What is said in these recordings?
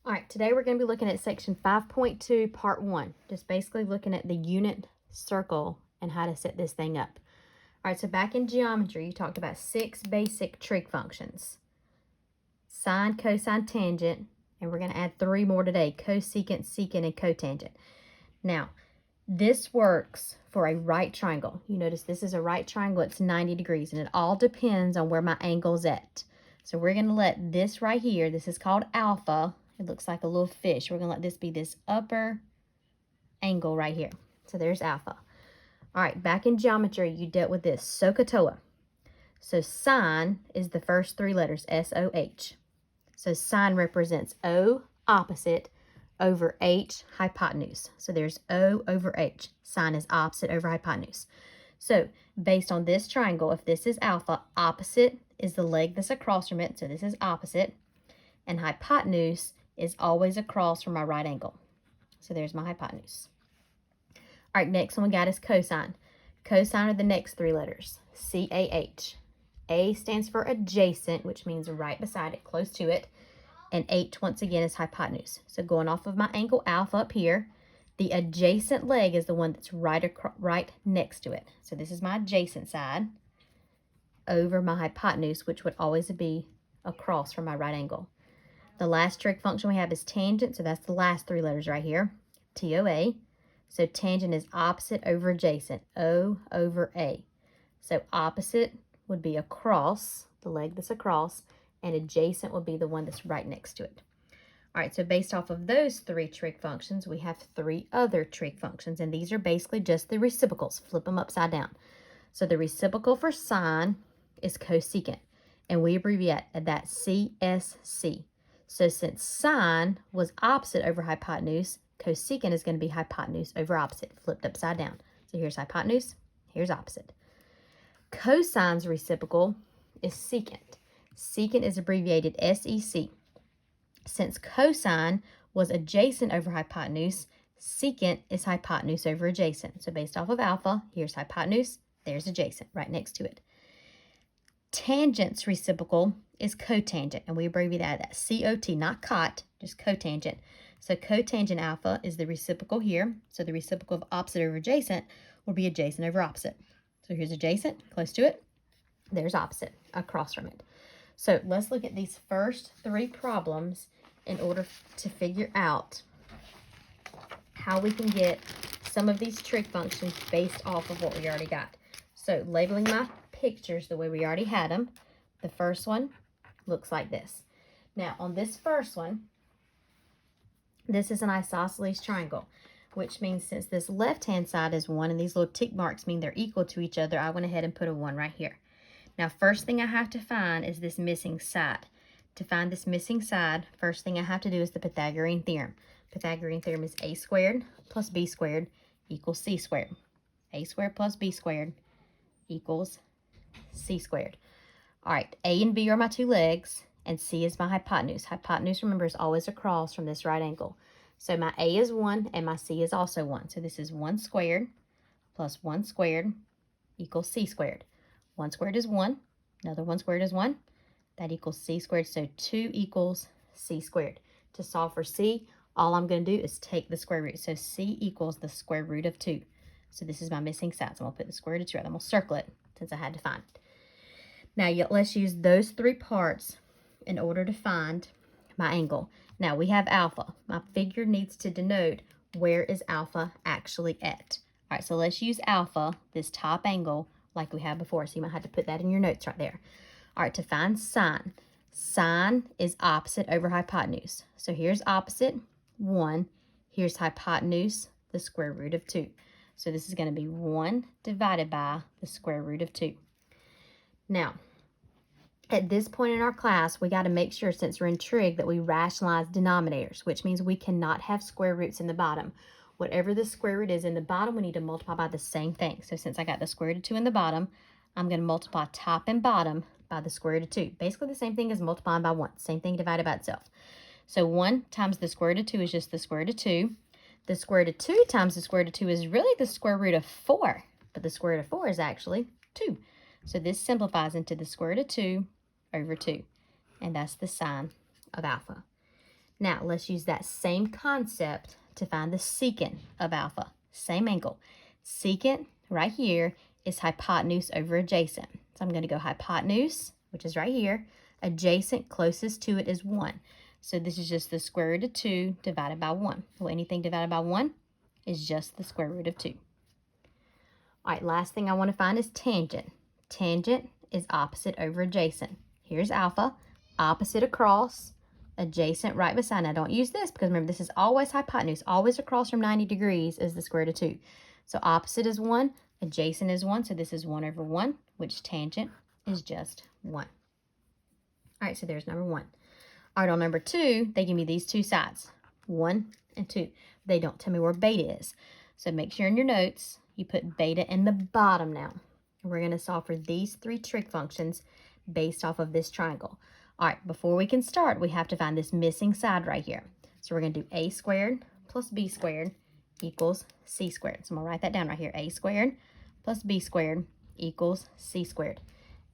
All right, today we're going to be looking at section 5.2, part 1. Just basically looking at the unit circle and how to set this thing up. All right, so back in geometry, you talked about 6 basic trig functions. Sine, cosine, tangent, and we're going to add 3 more today, cosecant, secant, and cotangent. Now, this works for a right triangle. You notice this is a right triangle, it's 90 degrees, and it all depends on where my angle's at. So we're going to let this right here, this is called alpha. It looks like a little fish. We're going to let this be this upper angle right here. So there's alpha. All right, back in geometry, you dealt with this, SOHCAHTOA. So sine is the first 3 letters, S-O-H. So sine represents O, opposite, over H, hypotenuse. So there's O over H. Sine is opposite over hypotenuse. So based on this triangle, if this is alpha, opposite is the leg that's across from it. So this is opposite. And hypotenuse is always across from my right angle. So there's my hypotenuse. All right, next one we got is cosine. Cosine are the next 3 letters, C-A-H. A stands for adjacent, which means right beside it, close to it. And H, once again, is hypotenuse. So going off of my angle alpha up here, the adjacent leg is the one that's right next to it. So this is my adjacent side over my hypotenuse, which would always be across from my right angle. The last trig function we have is tangent, so that's the last 3 letters right here, T-O-A. So tangent is opposite over adjacent, O over A. So opposite would be across, the leg that's across, and adjacent would be the one that's right next to it. All right, so based off of those 3 trig functions, we have 3 other trig functions, and these are basically just the reciprocals. Flip them upside down. So the reciprocal for sine is cosecant, and we abbreviate that CSC. So since sine was opposite over hypotenuse, cosecant is going to be hypotenuse over opposite, flipped upside down. So here's hypotenuse, here's opposite. Cosine's reciprocal is secant. Secant is abbreviated SEC. Since cosine was adjacent over hypotenuse, secant is hypotenuse over adjacent. So based off of alpha, here's hypotenuse, there's adjacent, right next to it. Tangent's reciprocal is cotangent, and we abbreviate that COT, not cot, just cotangent. So cotangent alpha is the reciprocal here. So the reciprocal of opposite over adjacent will be adjacent over opposite. So here's adjacent, close to it. There's opposite, across from it. So let's look at these first 3 problems in order to figure out how we can get some of these trig functions based off of what we already got. So labeling my pictures the way we already had them. The first one looks like this. Now on this first one, this is an isosceles triangle, which means since this left-hand side is 1 and these little tick marks mean they're equal to each other, I went ahead and put a 1 right here. Now first thing I have to find is this missing side. To find this missing side, first thing I have to do is the Pythagorean theorem. Pythagorean theorem is a squared plus b squared equals c squared. A squared plus b squared equals c squared. All right, A and B are my 2 legs, and C is my hypotenuse. Hypotenuse, remember, is always across from this right angle. So my A is 1, and my C is also 1. So this is 1 squared plus 1 squared equals c squared. 1 squared is 1, another 1 squared is 1. That equals c squared, so 2 equals c squared. To solve for c, all I'm going to do is take the square root. So c equals the square root of 2. So this is my missing side. So I'm going to put the square root of 2 right. I'm going to circle it since I had to find it. Now let's use those 3 parts in order to find my angle. Now we have alpha. My figure needs to denote where is alpha actually at. All right, so let's use alpha, this top angle, like we had before. So you might have to put that in your notes right there. All right, to find sine. Sine is opposite over hypotenuse. So here's opposite, 1. Here's hypotenuse, the square root of 2. So this is going to be 1 divided by the square root of 2. Now, at this point in our class, we got to make sure, since we're in trig, that we rationalize denominators, which means we cannot have square roots in the bottom. Whatever the square root is in the bottom, we need to multiply by the same thing. So since I got the square root of 2 in the bottom, I'm going to multiply top and bottom by the square root of 2. Basically the same thing as multiplying by 1. Same thing divided by itself. So 1 times the square root of 2 is just the square root of 2. The square root of 2 times the square root of 2 is really the square root of 4. But the square root of 4 is actually 2. So this simplifies into the square root of 2 over 2. And that's the sine of alpha. Now, let's use that same concept to find the secant of alpha. Same angle. Secant right here is hypotenuse over adjacent. So I'm going to go hypotenuse, which is right here. Adjacent closest to it is 1. So this is just the square root of 2 divided by 1. Well, anything divided by 1 is just the square root of 2. All right, last thing I want to find is tangent. Tangent is opposite over adjacent. Here's alpha, opposite across, adjacent right beside. Now don't use this because remember this is always hypotenuse. Always across from 90 degrees is the square root of 2. So opposite is 1, adjacent is 1. So this is 1 over 1, which tangent is just 1. All right, so there's number 1. All right, on number 2, they give me these two sides, 1 and 2. They don't tell me where beta is. So make sure in your notes you put beta in the bottom now. We're going to solve for these 3 trig functions based off of this triangle. All right, before we can start, we have to find this missing side right here. So we're going to do a squared plus b squared equals c squared. So I'm going to write that down right here. A squared plus b squared equals c squared.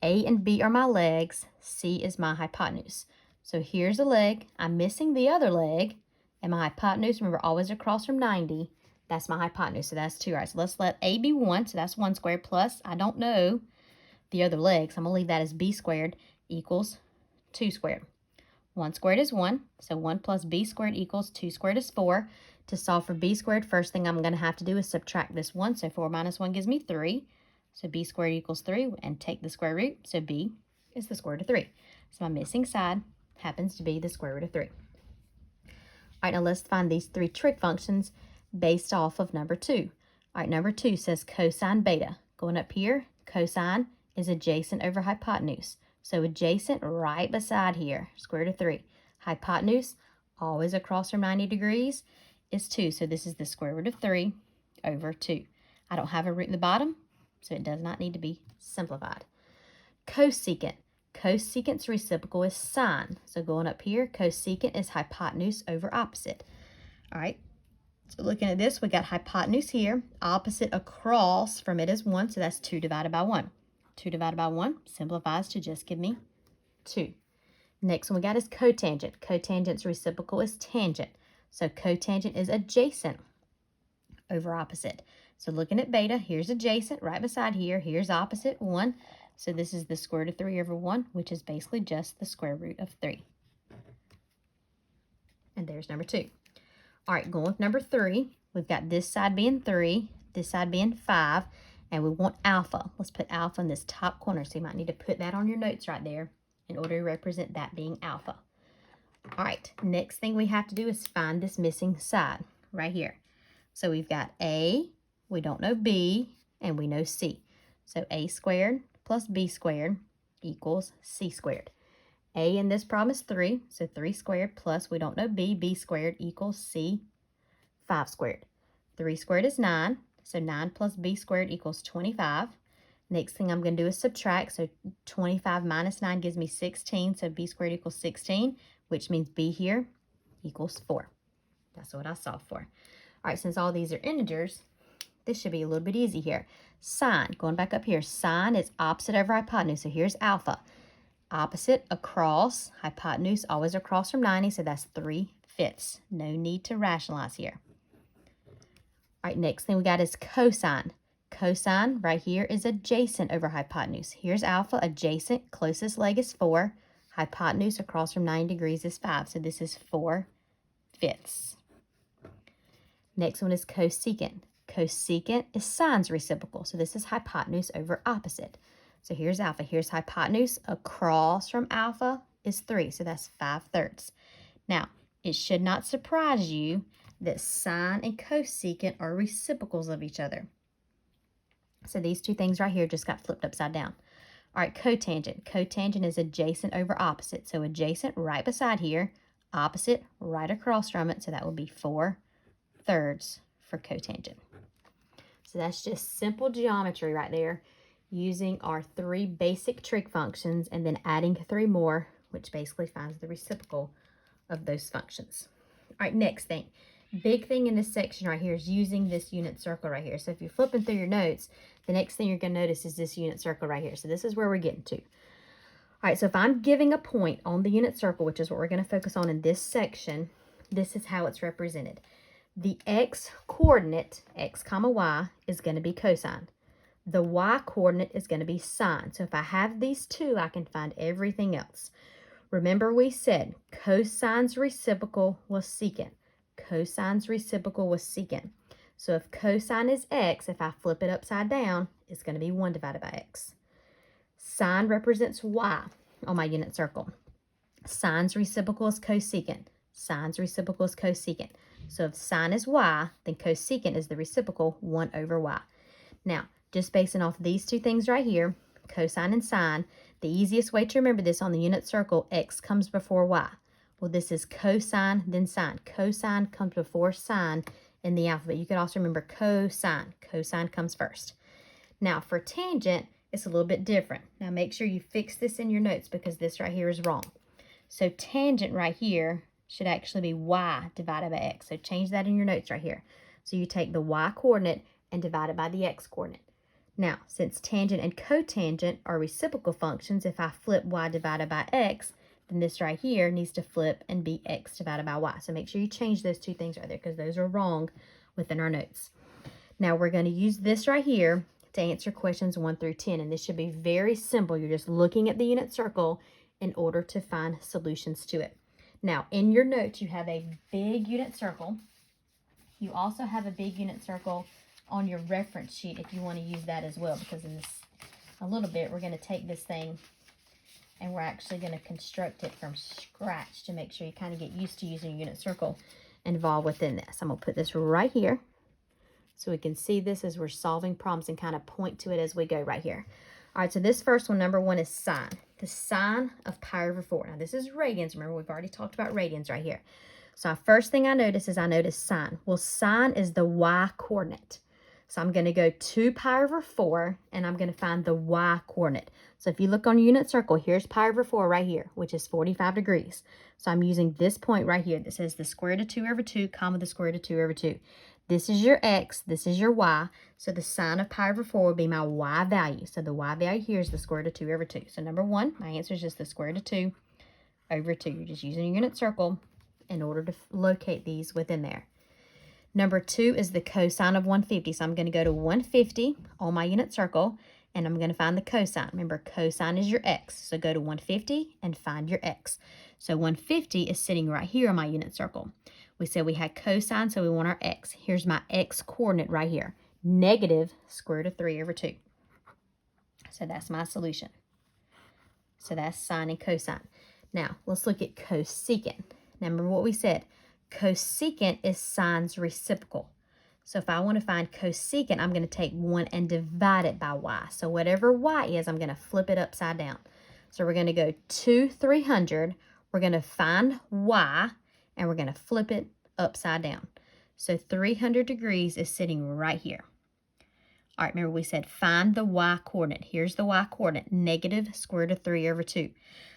A and b are my legs. C is my hypotenuse. So here's a leg. I'm missing the other leg. And my hypotenuse, remember, always across from 90. That's my hypotenuse. So that's 2. All right, so let's let a be 1. So that's 1 squared plus, I don't know the other leg. So I'm going to leave that as b squared equals 2 squared. 1 squared is 1. So 1 plus b squared equals 2 squared is 4. To solve for b squared, first thing I'm going to have to do is subtract this 1. So 4 minus 1 gives me 3. So b squared equals 3. And take the square root. So b is the square root of 3. So my missing side happens to be the square root of 3. All right, now let's find these 3 trig functions based off of number 2. All right, number 2 says cosine beta. Going up here, cosine is adjacent over hypotenuse. So adjacent right beside here, square root of 3. Hypotenuse, always across from 90 degrees, is 2. So this is the square root of 3 over 2. I don't have a root in the bottom, so it does not need to be simplified. Cosecant. Cosecant's reciprocal is sine. So going up here, cosecant is hypotenuse over opposite. All right, so looking at this, we got hypotenuse here. Opposite across from it is 1, so that's 2 divided by 1. 2 divided by 1 simplifies to just give me 2. Next one we got is cotangent. Cotangent's reciprocal is tangent. So cotangent is adjacent over opposite. So looking at beta, here's adjacent right beside here. Here's opposite, 1. So this is the square root of 3 over 1, which is basically just the square root of 3. And there's number 2. All right, going with number 3, we've got this side being 3, this side being 5, and we want alpha. Let's put alpha in this top corner. So you might need to put that on your notes right there in order to represent that being alpha. All right, next thing we have to do is find this missing side right here. So we've got A, we don't know B, and we know C. So A squared plus b squared equals c squared. A in this problem is 3, so 3 squared plus, we don't know b squared equals c, 5 squared. 3 squared is 9, so 9 plus b squared equals 25. Next thing I'm going to do is subtract, so 25 minus 9 gives me 16, so b squared equals 16, which means b here equals 4. That's what I solved for. All right, since all these are integers, this should be a little bit easy here. Sine, going back up here, sine is opposite over hypotenuse. So here's alpha. Opposite across, hypotenuse always across from 90, so that's 3/5. No need to rationalize here. All right, next thing we got is cosine. Cosine right here is adjacent over hypotenuse. Here's alpha, adjacent, closest leg is 4. Hypotenuse across from 90 degrees is 5, so this is 4/5. Next one is cosecant. Cosecant is sine's reciprocal. So this is hypotenuse over opposite. So here's alpha. Here's hypotenuse. Across from alpha is 3. So that's 5/3. Now, it should not surprise you that sine and cosecant are reciprocals of each other. So these two things right here just got flipped upside down. All right, cotangent. Cotangent is adjacent over opposite. So adjacent right beside here. Opposite right across from it. So that would be 4/3 for cotangent. So that's just simple geometry right there, using our 3 basic trig functions and then adding 3 more, which basically finds the reciprocal of those functions. All right, next thing. Big thing in this section right here is using this unit circle right here. So if you're flipping through your notes, the next thing you're going to notice is this unit circle right here. So this is where we're getting to. All All right, so if I'm giving a point on the unit circle, which is what we're going to focus on in this section, this is how it's represented. The x coordinate, x comma y, is going to be cosine. The y coordinate is going to be sine. So if I have these two, I can find everything else. Remember we said cosine's reciprocal was secant. Cosine's reciprocal was secant. So if cosine is x, if I flip it upside down, it's going to be 1 divided by x. Sine represents y on my unit circle. Sine's reciprocal is cosecant. Sine's reciprocal is cosecant. So if sine is y, then cosecant is the reciprocal 1 over y. Now, just basing off these two things right here, cosine and sine, the easiest way to remember this on the unit circle, x comes before y. Well, this is cosine, then sine. Cosine comes before sine in the alphabet. You could also remember cosine. Cosine comes first. Now, for tangent, it's a little bit different. Now, make sure you fix this in your notes because this right here is wrong. So tangent right here should actually be y divided by x. So change that in your notes right here. So you take the y coordinate and divide it by the x coordinate. Now, since tangent and cotangent are reciprocal functions, if I flip y divided by x, then this right here needs to flip and be x divided by y. So make sure you change those two things right there because those are wrong within our notes. Now, we're going to use this right here to answer questions 1 through 10, and this should be very simple. You're just looking at the unit circle in order to find solutions to it. Now, in your notes, you have a big unit circle. You also have a big unit circle on your reference sheet if you want to use that as well, because in this a little bit, we're going to take this thing and we're actually going to construct it from scratch to make sure you kind of get used to using a unit circle involved within this. I'm going to put this right here so we can see this as we're solving problems and kind of point to it as we go right here. All right, so this first one, number 1, is sine. The sine of pi over 4. Now, this is radians. Remember, we've already talked about radians right here. So, first thing I notice is I notice sine. Well, sine is the y coordinate. So, I'm going to go 2 pi over 4, and I'm going to find the y coordinate. So, if you look on your unit circle, here's pi over 4 right here, which is 45 degrees. So, I'm using this point right here that says the square root of 2 over 2, comma the square root of 2 over 2. This is your x, this is your y, so the sine of pi over 4 would be my y value. So the y value here is the square root of 2 over 2. So number 1, my answer is just the square root of 2 over 2. You're just using a unit circle in order to locate these within there. Number 2 is the cosine of 150. So I'm going to go to 150 on my unit circle, and I'm going to find the cosine. Remember, cosine is your x, so go to 150 and find your x. So 150 is sitting right here on my unit circle. We said we had cosine, so we want our x. Here's my x coordinate right here, negative square root of 3 over 2. So that's my solution. So that's sine and cosine. Now, let's look at cosecant. Now, remember what we said. Cosecant is sine's reciprocal. So if I want to find cosecant, I'm going to take 1 and divide it by y. So whatever y is, I'm going to flip it upside down. So we're going to go to 300. We're going to find y, and we're going to flip it upside down. So 300 degrees is sitting right here. All right, remember we said find the y coordinate. Here's the y coordinate, negative square root of 3 over 2.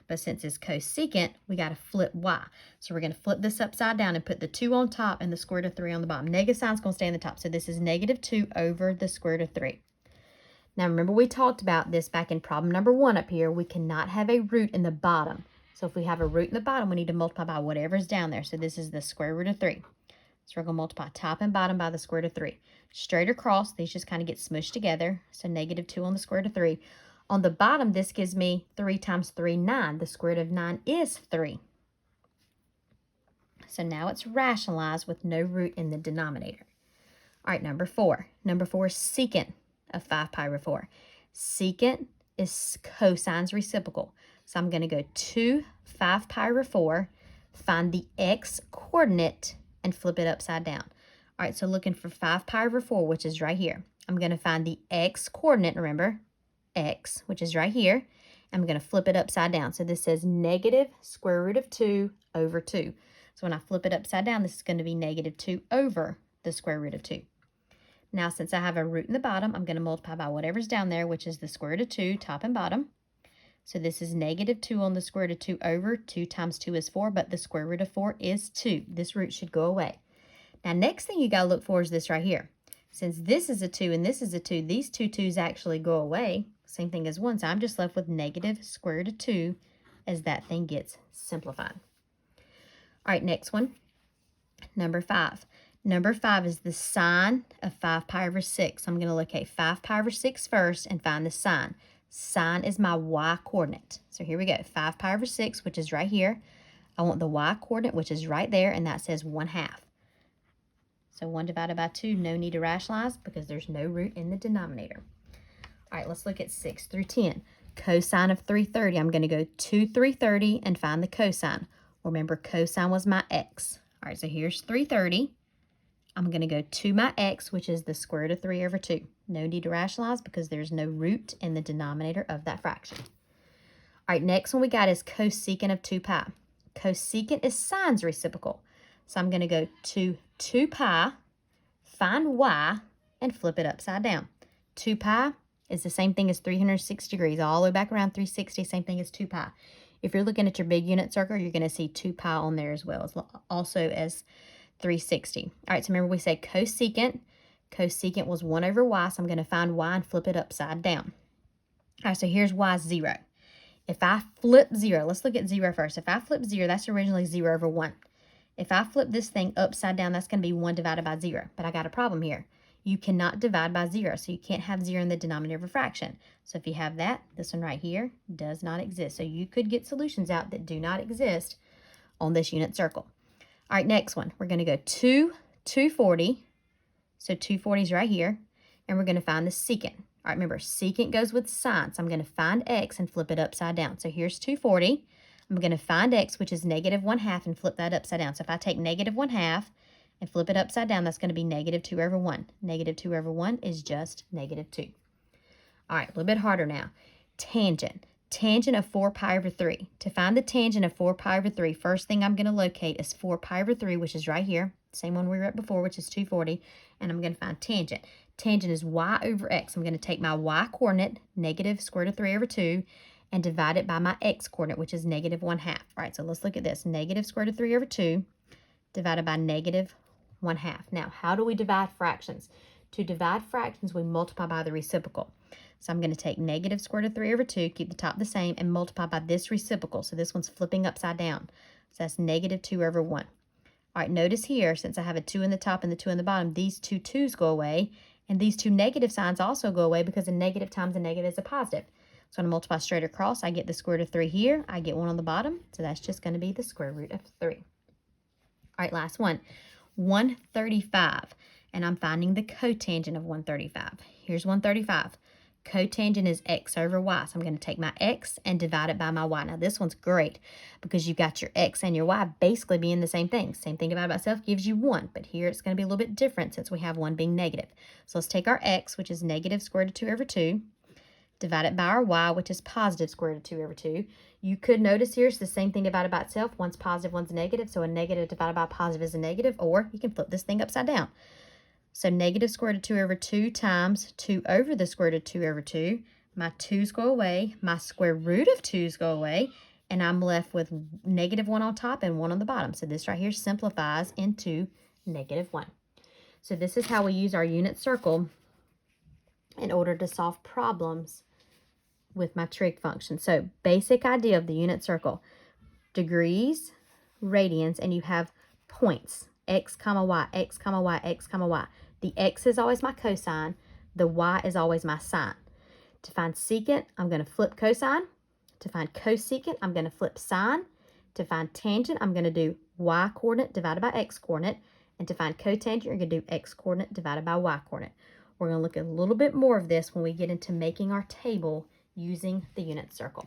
But since it's cosecant, we got to flip y. So we're going to flip this upside down and put the 2 on top and the square root of 3 on the bottom. Negative sign's going to stay on the top. So this is negative 2 over the square root of 3. Now remember we talked about this back in problem number 1 up here. We cannot have a root in the bottom. So if we have a root in the bottom, we need to multiply by whatever's down there. So this is the square root of 3. So we're going to multiply top and bottom by the square root of 3. Straight across, these just kind of get smushed together. So negative 2 on the square root of 3. On the bottom, this gives me 3 times 3, 9. The square root of 9 is 3. So now it's rationalized with no root in the denominator. All right, number 4. Number 4 is secant of 5 pi over 4. Secant is cosine's reciprocal. So I'm going to go to 5 pi over 4, find the x coordinate, and flip it upside down. All right, so looking for 5 pi over 4, which is right here. I'm going to find the x coordinate, remember, x, which is right here. I'm going to flip it upside down. So this says negative square root of 2 over 2. So when I flip it upside down, this is going to be negative 2 over the square root of 2. Now, since I have a root in the bottom, I'm going to multiply by whatever's down there, which is the square root of 2, top and bottom. So this is negative 2 on the square root of 2 over 2 times 2 is 4, but the square root of 4 is 2. This root should go away. Now, next thing you got to look for is this right here. Since this is a 2 and this is a 2, these two 2's actually go away. same thing as 1. So I'm just left with negative square root of 2 as that thing gets simplified. All right, next one, number 5. Number 5 is the sine of 5 pi over 6. I'm going to locate 5 pi over 6 first and find the sine. Sine is my y coordinate. So here we go, 5 pi over 6, which is right here. I want the y coordinate, which is right there, and that says 1/2. So 1 divided by 2, no need to rationalize because there's no root in the denominator. All right, let's look at 6 through 10. Cosine of 330, I'm going to go to 330 and find the cosine. Remember, cosine was my x. All right, so here's 330. I'm going to go to my x, which is the square root of 3 over 2. No need to rationalize because there's no root in the denominator of that fraction. All right, next one we got is cosecant of 2 pi. Cosecant is sine's reciprocal. So I'm going to go to 2 pi, find y, and flip it upside down. 2 pi is the same thing as 360 degrees, all the way back around 360, same thing as 2 pi. If you're looking at your big unit circle, you're going to see 2 pi on there as well, as also as 360. All right, so remember we said cosecant. Cosecant was 1 over y, so I'm going to find y and flip it upside down. All right, so here's y 0. If I flip 0, let's look at 0 first. If I flip 0, that's originally 0 over 1. If I flip this thing upside down, that's going to be 1 divided by 0. But I got a problem here. You cannot divide by 0, so you can't have 0 in the denominator of a fraction. So if you have that, this one right here does not exist. So you could get solutions out that do not exist on this unit circle. All right, next one. We're going to go to 240. So 240 is right here. And we're going to find the secant. All right, remember, secant goes with sine. So I'm going to find x and flip it upside down. So here's 240. I'm going to find x, which is negative 1/2, and flip that upside down. So if I take negative 1/2 and flip it upside down, that's going to be negative 2 over 1. Negative 2 over 1 is just negative 2. All right, a little bit harder now. Tangent. Tangent of 4 pi over 3. To find the tangent of 4 pi over 3, first thing I'm going to locate is 4 pi over 3, which is right here. Same one we were at before, which is 240. And I'm going to find tangent. Tangent is y over x. I'm going to take my y coordinate, negative square root of 3 over 2, and divide it by my x coordinate, which is negative 1/2. All right, so let's look at this. Negative square root of 3 over 2 divided by negative 1/2. Now, how do we divide fractions? To divide fractions, we multiply by the reciprocal. So I'm going to take negative square root of 3 over 2, keep the top the same, and multiply by this reciprocal. So this one's flipping upside down. So that's negative 2 over 1. All right, notice here, since I have a 2 in the top and the 2 in the bottom, these two 2's go away, and these two negative signs also go away because a negative times a negative is a positive. So I'm going to multiply straight across. I get the square root of 3 here. I get 1 on the bottom, so that's just going to be the square root of 3. All right, last one. 135, and I'm finding the cotangent of 135. Here's 135. Cotangent is x over y, so I'm going to take my x and divide it by my y. Now, this one's great because you've got your x and your y basically being the same thing. Same thing divided by itself gives you 1, but here it's going to be a little bit different since we have 1 being negative. So let's take our x, which is negative square root of 2 over 2, divide it by our y, which is positive square root of 2 over 2. You could notice here it's the same thing divided by itself. One's positive, one's negative, so a negative divided by a positive is a negative, or you can flip this thing upside down. So negative square root of 2 over 2 times 2 over the square root of 2 over 2. My 2's go away, my square root of 2's go away, and I'm left with negative 1 on top and 1 on the bottom. So this right here simplifies into negative 1. So this is how we use our unit circle in order to solve problems with my trig function. So basic idea of the unit circle: degrees, radians, and you have points, x comma y, x comma y, x comma y. The x is always my cosine, the y is always my sine. To find secant, I'm going to flip cosine. To find cosecant, I'm going to flip sine. To find tangent, I'm going to do y coordinate divided by x coordinate. And to find cotangent, you're going to do x coordinate divided by y coordinate. We're going to look at a little bit more of this when we get into making our table using the unit circle.